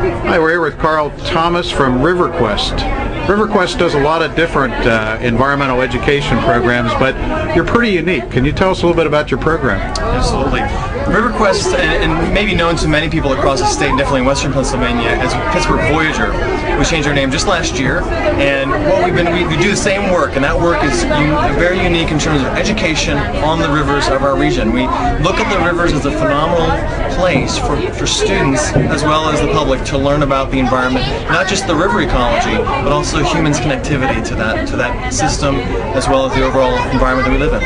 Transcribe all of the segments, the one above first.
Hi, we're here with Karl Thomas from RiverQuest. RiverQuest does a lot of different environmental education programs, but you're pretty unique. Can you tell us a little bit about your program? Absolutely. RiverQuest, and maybe known to many people across the state, definitely in western Pennsylvania, as Pittsburgh Voyager. We changed our name just last year, and what we do the same work, and that work is very unique in terms of education on the rivers of our region. We look at the rivers as a phenomenal place for students as well as the public to learn about the environment, not just the river ecology, but also humans' connectivity to that system as well as the overall environment that we live in.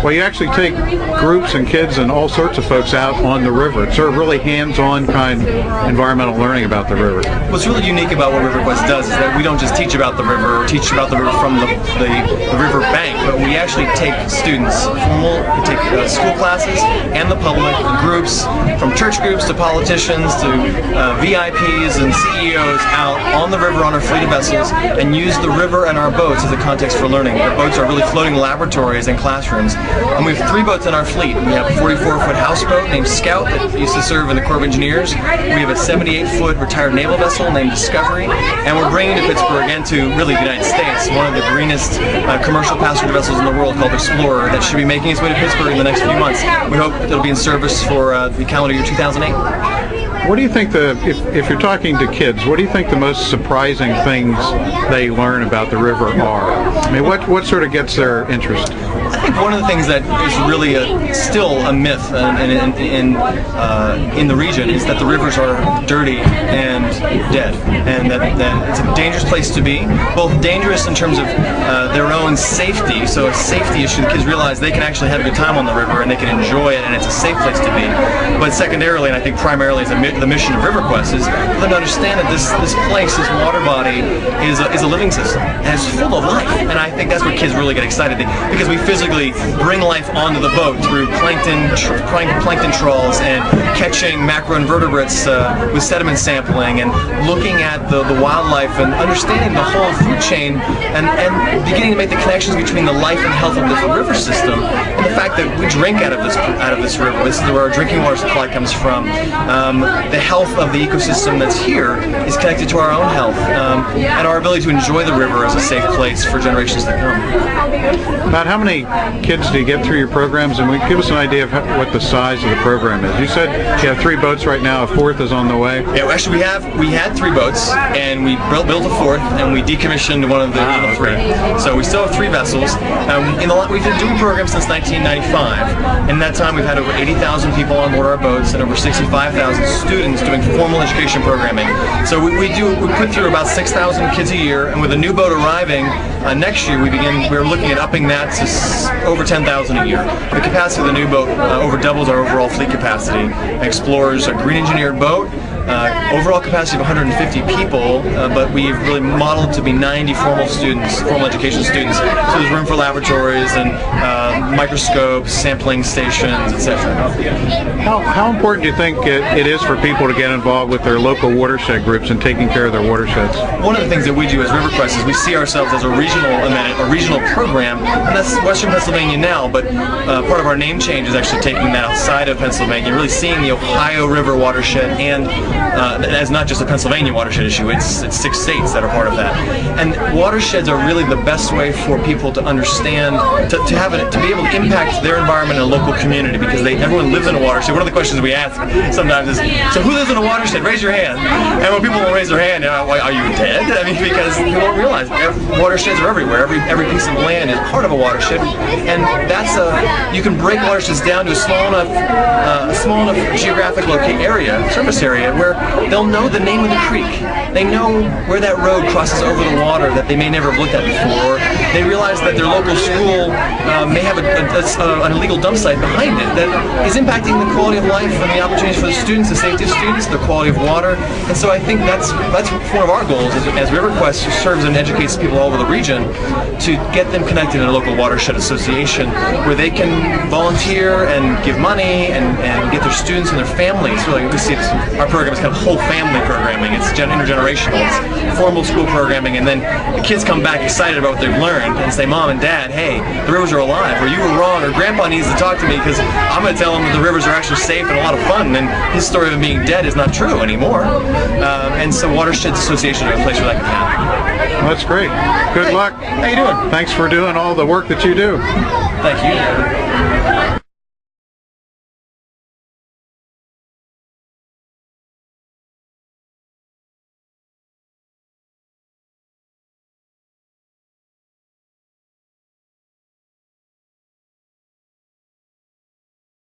Well, you actually take groups and kids and all sorts of folks out on the river. It's sort of really hands-on kind of environmental learning about the river. What's really unique about what RiverQuest does is that we don't just teach about the river or teach about the river from the river bank, but we actually take students, we take school classes and the public, groups, from church groups to politicians to VIPs and CEOs out on the river on our fleet of vessels and use the river and our boats as a context for learning. The boats are really floating laboratories and classrooms. And we have 3 boats in our fleet. We have a 44-foot houseboat named Scout that used to serve in the Corps of Engineers. We have a 78-foot retired naval vessel named Discovery. And we're bringing to Pittsburgh, again, to really the United States, one of the greenest commercial passenger vessels in the world called Explorer that should be making its way to Pittsburgh in the next few months. We hope it'll be in service for the calendar year 2008. What do you think if you're talking to kids, what do you think the most surprising things they learn about the river are? I mean, what sort of gets their interest? I think one of the things that is really still a myth in the region is that the rivers are dirty and dead, and that it's a dangerous place to be. Both dangerous in terms of their own safety, so a safety issue. The kids realize they can actually have a good time on the river and they can enjoy it, and it's a safe place to be. But secondarily, and I think primarily, the mission of RiverQuest is for them to understand that this place, this water body, is a living system and it's full of life. And I think that's what kids really get excited because we physically bring life onto the boat through plankton trawls and catching macroinvertebrates with sediment sampling and looking at the wildlife and understanding the whole food chain and beginning to make the connections between the life and health of this river system and the fact that we drink out of this river. This is where our drinking water supply comes from. The health of the ecosystem that's here is connected to our own health and our ability to enjoy the river as a safe place for generations to come. About how many kids do you get through your programs, and give us an idea of what the size of the program is? You said you have 3 boats right now, a 4th is on the way. Yeah, well, actually we had 3 boats, and we built a 4th, and we decommissioned one of the 3. So we still have 3 vessels. We've been doing programs since 1995. In that time, we've had over 80,000 people on board our boats and over 65,000 students doing formal education programming. So we put through about 6,000 kids a year, and with a new boat arriving next year, we're looking at upping that to over 10,000 a year. The capacity of the new boat over doubles our overall fleet capacity. Explorer's a green engineered boat. Overall capacity of 150 people, but we've really modeled to be 90 formal education students. So there's room for laboratories and microscopes, sampling stations, etc. How important do you think it is for people to get involved with their local watershed groups and taking care of their watersheds? One of the things that we do as RiverQuest is we see ourselves as a regional program, and that's Western Pennsylvania now, but part of our name change is actually taking that outside of Pennsylvania, really seeing the Ohio River watershed and as not just a Pennsylvania watershed issue, it's 6 states that are part of that. And watersheds are really the best way for people to understand, to be able to impact their environment in a local community, because everyone lives in a watershed. One of the questions we ask sometimes is, so who lives in a watershed? Raise your hand. And when people will raise their hand, are you dead? I mean, because you won't realize watersheds are everywhere. Every piece of land is part of a watershed, and you can break watersheds down to a small enough geographic surface area where they'll know the name of the creek. They know where that road crosses over the water that they may never have looked at before. They realize that their local school may have an illegal dump site behind it that is impacting the quality of life and the opportunities for the students, the safety of students, the quality of water. And so I think that's one of our goals as RiverQuest serves and educates people all over the region to get them connected in a local watershed association where they can volunteer and give money and get their students and their families. Really, we see our program program is kind of whole family programming. It's intergenerational. It's formal school programming, and then the kids come back excited about what they've learned and say, Mom and Dad, hey, the rivers are alive, or you were wrong, or Grandpa needs to talk to me because I'm going to tell him that the rivers are actually safe and a lot of fun, and his story of them being dead is not true anymore. And so watersheds associations are a place where that can happen. Well, that's great. Good luck. How you doing? Thanks for doing all the work that you do. Thank you.